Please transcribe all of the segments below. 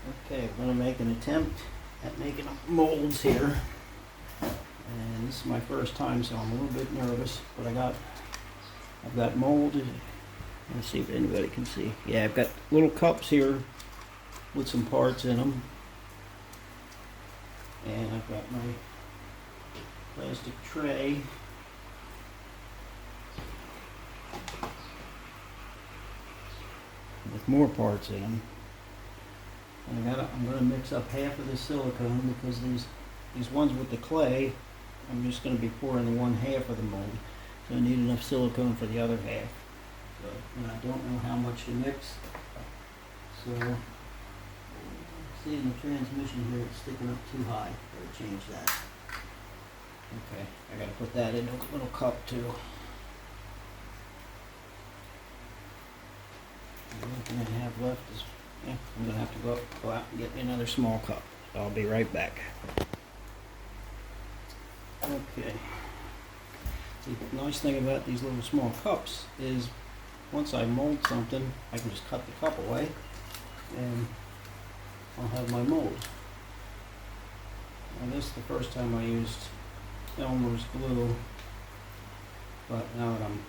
Okay, I'm going to make an attempt at making molds here. And this is my first time, so I'm a little bit nervous, but I've got molded. Let's see if anybody can see. Yeah, I've got little cups here with some parts in them. And I've got my plastic tray. With more parts in them. And I'm going to mix up half of the silicone because these ones with the clay, I'm just going to be pouring the one half of the mold. So I need enough silicone for the other half. So, and I don't know how much to mix. So, see in the transmission here it's sticking up too high. Better change that. Okay, I got to put that in a little cup too. The only thing I have left is, I'm going to have to go out and get me another small cup. So I'll be right back. Okay. The nice thing about these little small cups is once I mold something, I can just cut the cup away and I'll have my mold. Now this is the first time I used Elmer's glue, but now that I'm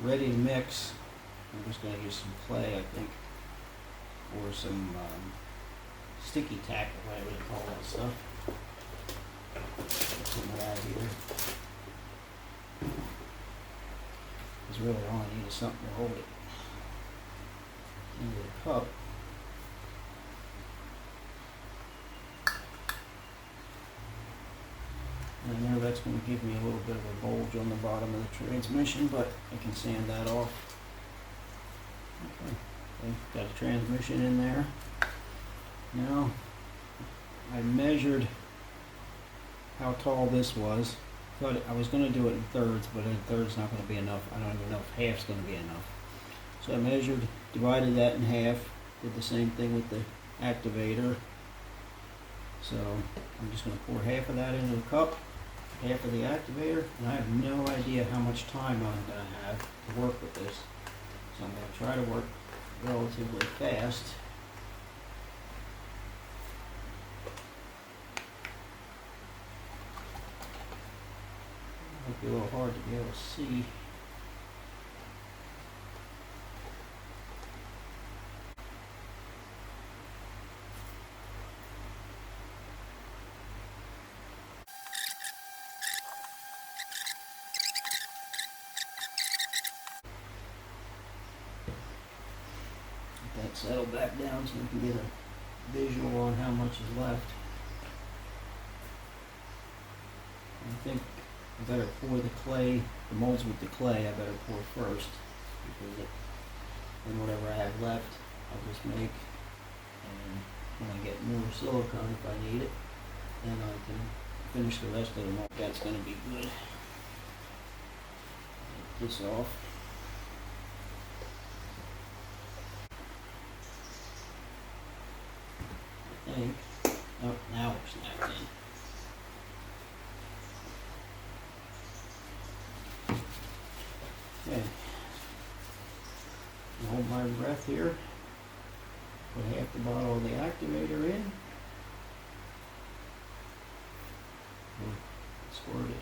ready to mix, I'm just going to use some clay, I think, or some sticky tack, or whatever you call that stuff. Put some of that here. Because really all I need is something to hold it into the cup. And I know that's going to give me a little bit of a bulge on the bottom of the transmission, but I can sand that off. Okay, got a transmission in there. Now, I measured how tall this was. Thought I was going to do it in thirds, but in thirds not going to be enough. I don't even know if half's going to be enough. So I measured, divided that in half, did the same thing with the activator. So I'm just going to pour half of that into the cup, half of the activator, and I have no idea how much time I'm going to have to work with this. So I'm going to try to work relatively fast. Might be a little hard to be able to see. Let that settle back down so we can get a visual on how much is left. I think I better pour the clay, the molds with the clay, I better pour first, because then whatever I have left, I'll just make, and when I get more silicone if I need it, then I can finish the rest of the mold. That's going to be good. Take this off. I think, oh, now it's snapped in. Okay, hold my breath here, put half the bottle of the activator in, and squirt it.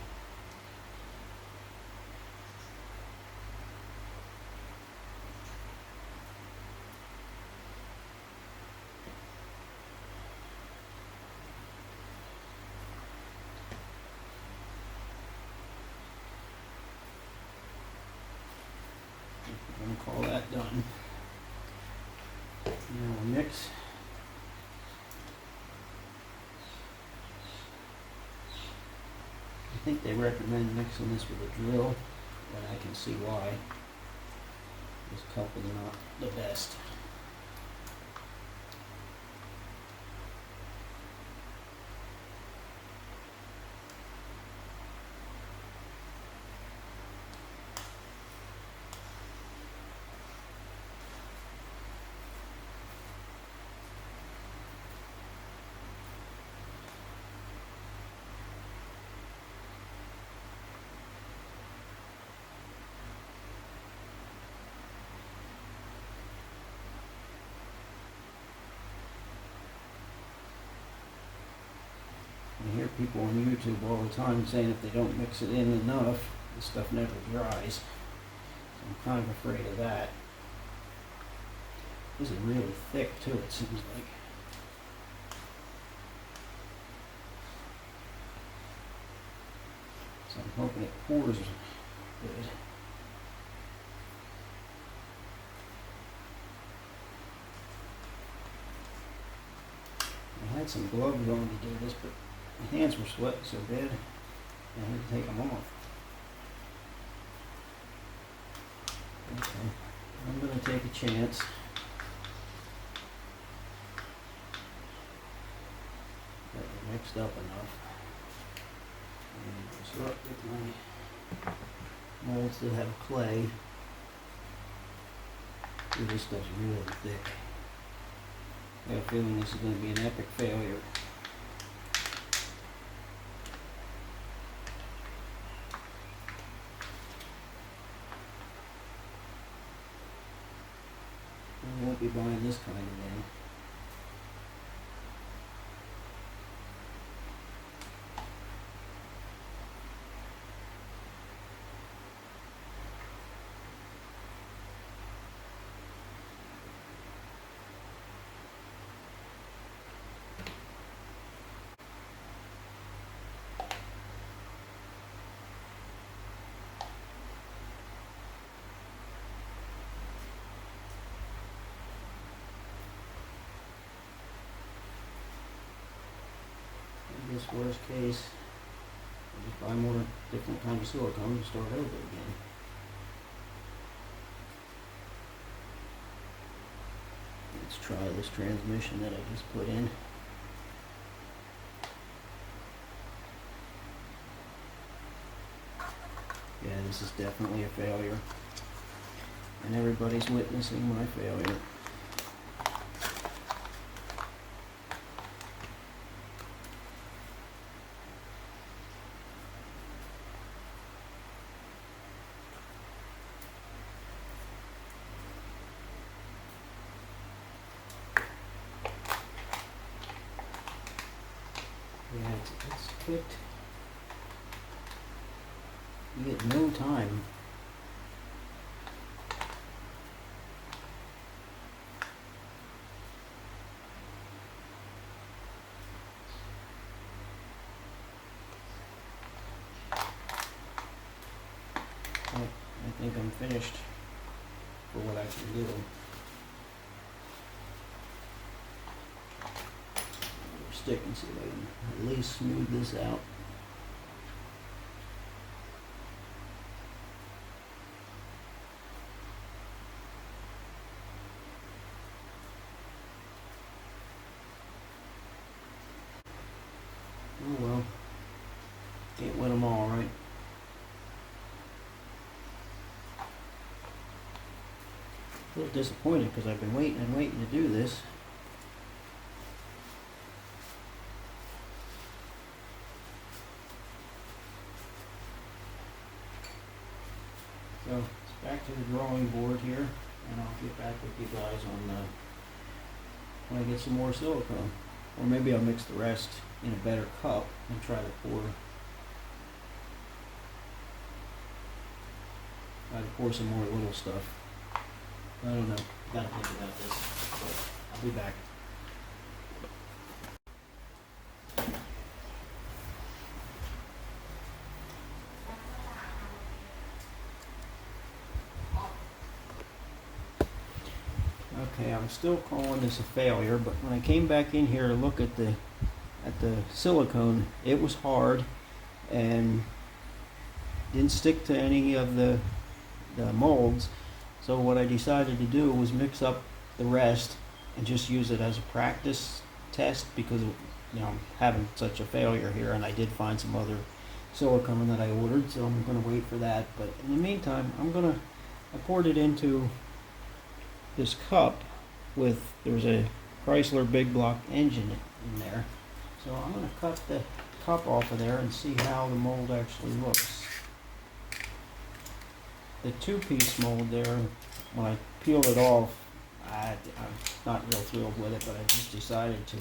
I'm going to call that done. Now we'll mix. I think they recommend mixing this with a drill, and I can see why. This cup is not the best. I hear people on YouTube all the time saying if they don't mix it in enough, the stuff never dries. So I'm kind of afraid of that. This is really thick too, it seems like. So I'm hoping it pours good. I had some gloves on to do this, but my hands were sweating so bad, I had to take them off. Okay, I'm going to take a chance. Got it mixed up enough. And start with my molds that have clay. Ooh, this stuff's really thick. I have a feeling this is going to be an epic failure. I won't be buying this kind again. In this worst case, I'll just buy more different kinds of silicone and start over again. Let's try this transmission that I just put in. Yeah, this is definitely a failure. And everybody's witnessing my failure. Yeah, it's cooked. You get no time. Well, I think I'm finished for what I can do. Stick and see if I can at least smooth this out. Oh well, can't win them all, right? A little disappointed because I've been waiting and waiting to do this. So it's back to the drawing board here, and I'll get back with you guys on when I get some more silicone. Or maybe I'll mix the rest in a better cup and try to pour some more little stuff. I don't know. Gotta think about this. But I'll be back. Okay, I'm still calling this a failure, but when I came back in here to look at the silicone, it was hard and didn't stick to any of the molds. So what I decided to do was mix up the rest and just use it as a practice test because I'm having such a failure here, and I did find some other silicone that I ordered, so I'm going to wait for that. But in the meantime, I poured it into this cup there's a Chrysler big block engine in there. So I'm going to cut the cup off of there and see how the mold actually looks. The two-piece mold there, when I peeled it off, I'm not real thrilled with it, but I just decided to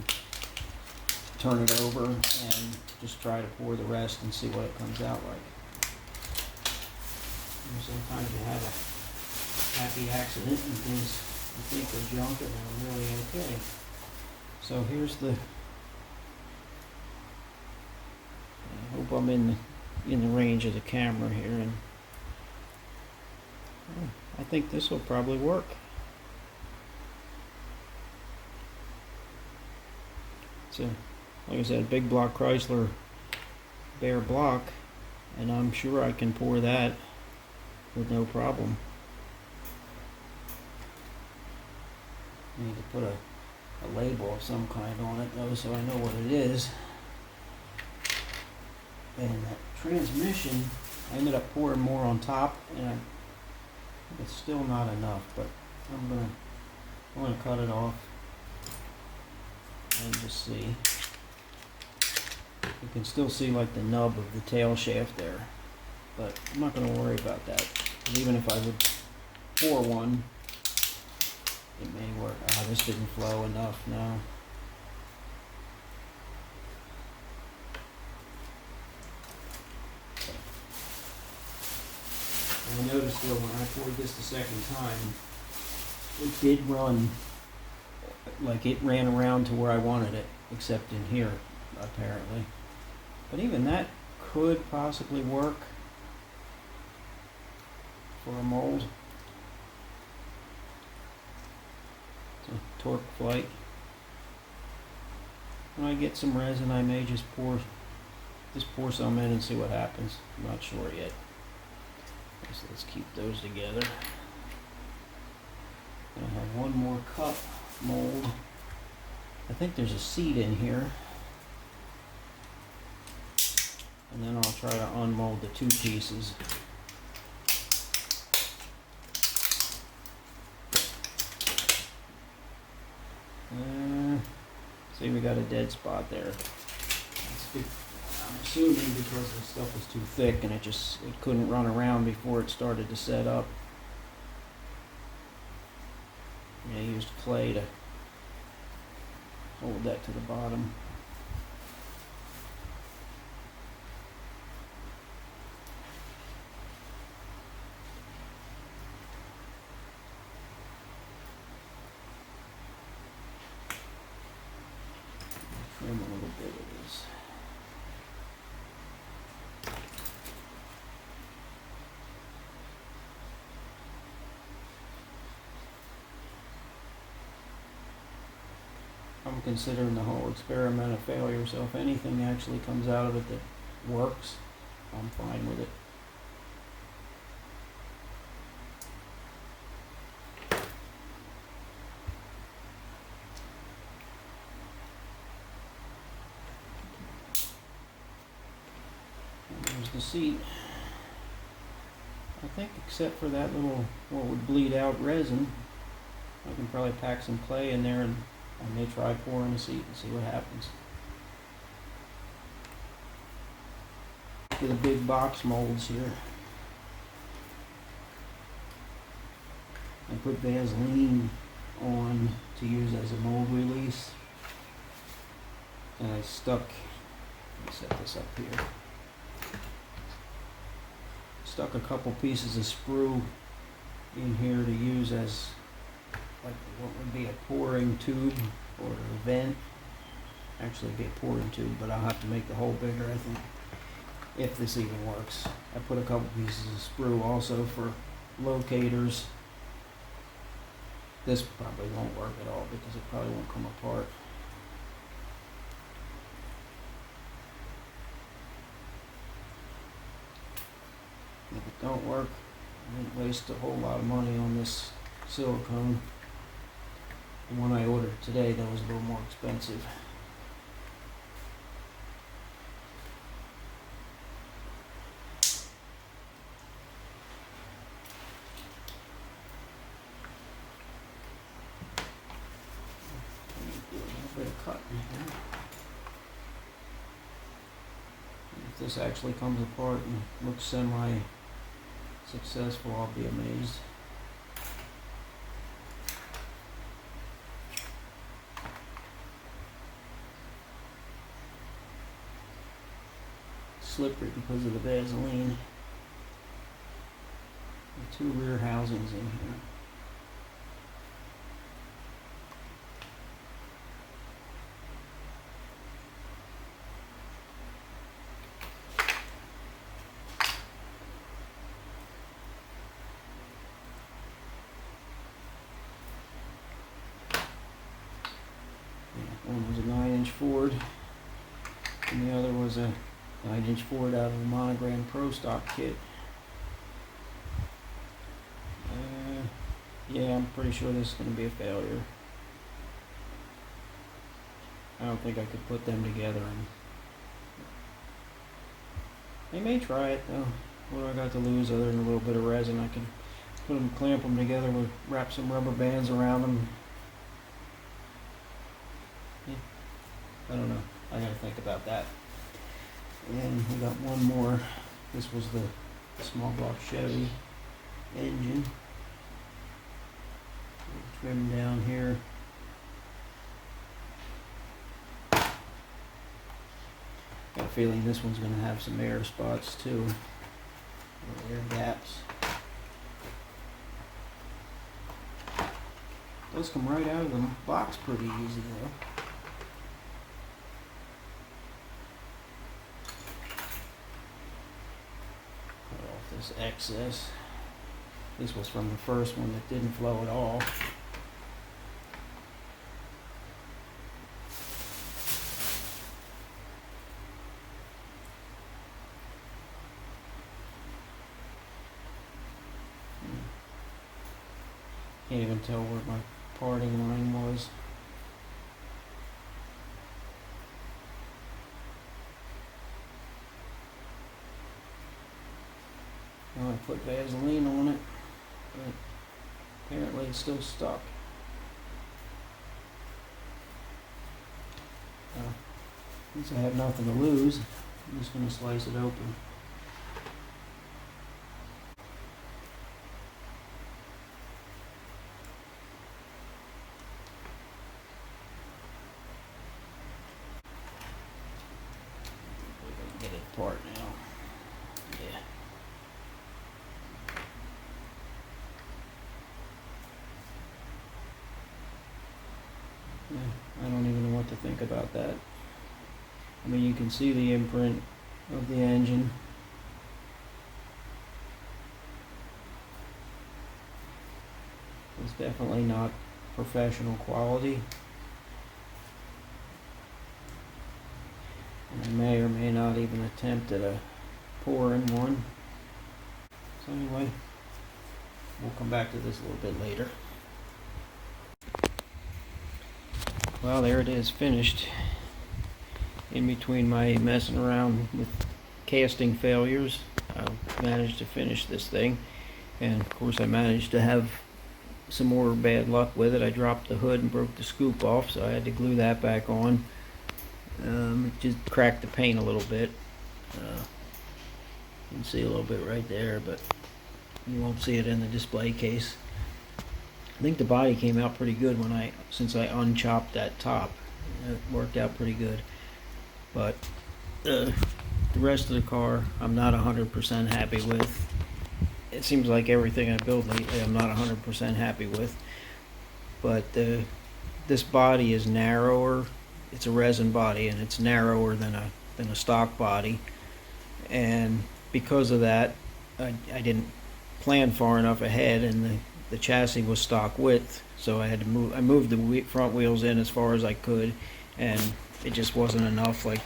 turn it over and just try to pour the rest and see what it comes out like. And sometimes you have a happy accident and things you think are junk and they're really okay. So here's the, I hope I'm in the range of the camera here, and I think this will probably work. It's a, like I said, a big block Chrysler bare block, and I'm sure I can pour that with no problem. I need to put a label of some kind on it though, so I know what it is. And that transmission, I ended up pouring more on top, and it's still not enough, but I'm gonna cut it off and just see. You can still see like the nub of the tail shaft there, but I'm not gonna worry about that, because even if I would pour one, it may work. Ah, this didn't flow enough now. I noticed though when I poured this the second time, it did run, like it ran around to where I wanted it, except in here, apparently. But even that could possibly work for a mold. It's a torque flight. When I get some resin, I may just pour some in and see what happens. I'm not sure yet. So let's keep those together. I have one more cup mold. I think there's a seat in here. And then I'll try to unmold the two pieces. See, we got a dead spot there. That's good. I'm assuming because the stuff was too thick and it couldn't run around before it started to set up. I used clay to hold that to the bottom. Trim a little bit of this. I'm considering the whole experiment a failure, so if anything actually comes out of it that works, I'm fine with it. And there's the seat. I think except for that little, what would bleed out resin, I can probably pack some clay in there and I may try pouring a seat and see what happens. For the big box molds here, I put Vaseline on to use as a mold release, and I stuck, let me set this up here, stuck a couple pieces of sprue in here to use as like what would be a pouring tube or a vent. Actually be a pouring tube, but I'll have to make the hole bigger, I think, if this even works. I put a couple pieces of sprue also for locators. This probably won't work at all because it probably won't come apart. If it don't work, I didn't waste a whole lot of money on this silicone. The one I ordered today, that was a little more expensive. Do a little bit of cutting here. If this actually comes apart and looks semi-successful, I'll be amazed. slippery because of the Vaseline. The 2 rear housings in here. One was a 9-inch Ford, and the other was a 9-inch Ford out of a Monogram Pro Stock kit. Yeah, I'm pretty sure this is going to be a failure. I don't think I could put them together. And they may try it though. What do I got to lose other than a little bit of resin? I can put them, clamp them together, with wrap some rubber bands around them. Yeah, I don't know. I gotta think about that. And we got one more. This was the small block Chevy engine. Trim down here. Got a feeling this one's going to have some air spots too, or air gaps. Does come right out of the box pretty easy though. Cut off this excess. This was from the first one that didn't flow at all. Can't even tell where my parting line was. Well, I put Vaseline on it, but apparently it's still stuck. Since I have nothing to lose, I'm just going to slice it open. Get it apart now. Yeah. Yeah, I don't even know what to think about that. I mean, you can see the imprint of the engine. It's definitely not professional quality. And I may or may not even attempt at a pour-in one. So anyway, we'll come back to this a little bit later. Well, there it is, finished. In between my messing around with casting failures, I managed to finish this thing. And of course I managed to have some more bad luck with it. I dropped the hood and broke the scoop off, so I had to glue that back on. It just cracked the paint a little bit. You can see a little bit right there, but you won't see it in the display case. I think the body came out pretty good since I unchopped that top. It worked out pretty good. But the rest of the car I'm not 100% happy with. It seems like everything I build lately I'm not 100% happy with. But this body is narrower. It's a resin body and it's narrower than a stock body. And because of that, I didn't plan far enough ahead, and the chassis was stock width, so I had to move. I moved the front wheels in as far as I could, and it just wasn't enough. Like,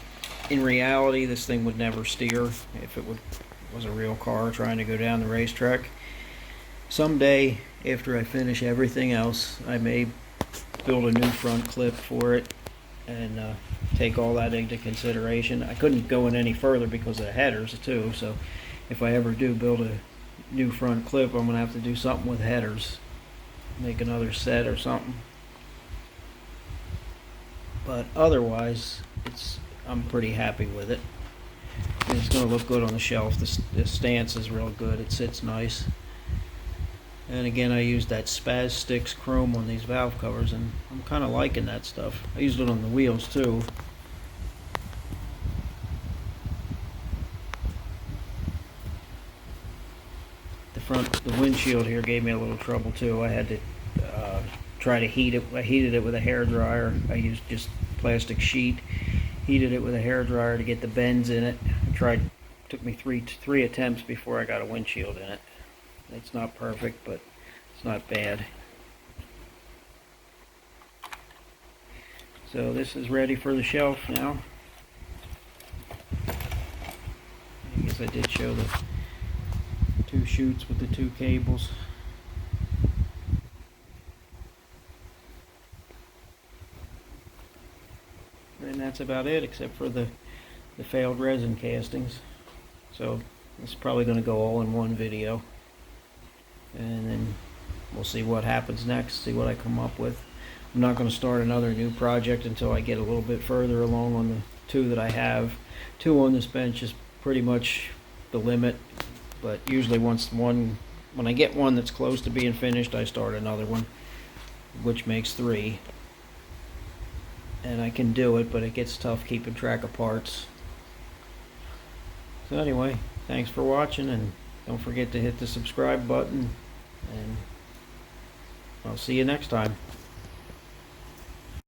in reality, this thing would never steer if it was a real car trying to go down the racetrack. Someday, after I finish everything else, I may build a new front clip for it and take all that into consideration. I couldn't go in any further because of the headers too, so if I ever do build a new front clip, I'm gonna have to do something with headers, make another set or something. But otherwise, I'm pretty happy with it. And it's gonna look good on the shelf. The stance is real good. It sits nice. And again, I used that Spaz Sticks chrome on these valve covers, and I'm kind of liking that stuff. I used it on the wheels too. the windshield here gave me a little trouble too. I had to try to heat it. I heated it with a hairdryer. I used just plastic sheet, heated it with a hairdryer to get the bends in it. Took me three attempts before I got a windshield in it. It's not perfect, but it's not bad. So this is ready for the shelf now. I guess I did show the 2 chutes with the 2 cables. And that's about it, except for the failed resin castings. So this is probably going to go all in one video, and then we'll see what happens next, see what I come up with. I'm not going to start another new project until I get a little bit further along on the 2 that I have. 2 on this bench is pretty much the limit, but usually when I get one that's close to being finished, I start another one, which makes 3. And I can do it, but it gets tough keeping track of parts. So anyway, thanks for watching, and don't forget to hit the subscribe button, and I'll see you next time.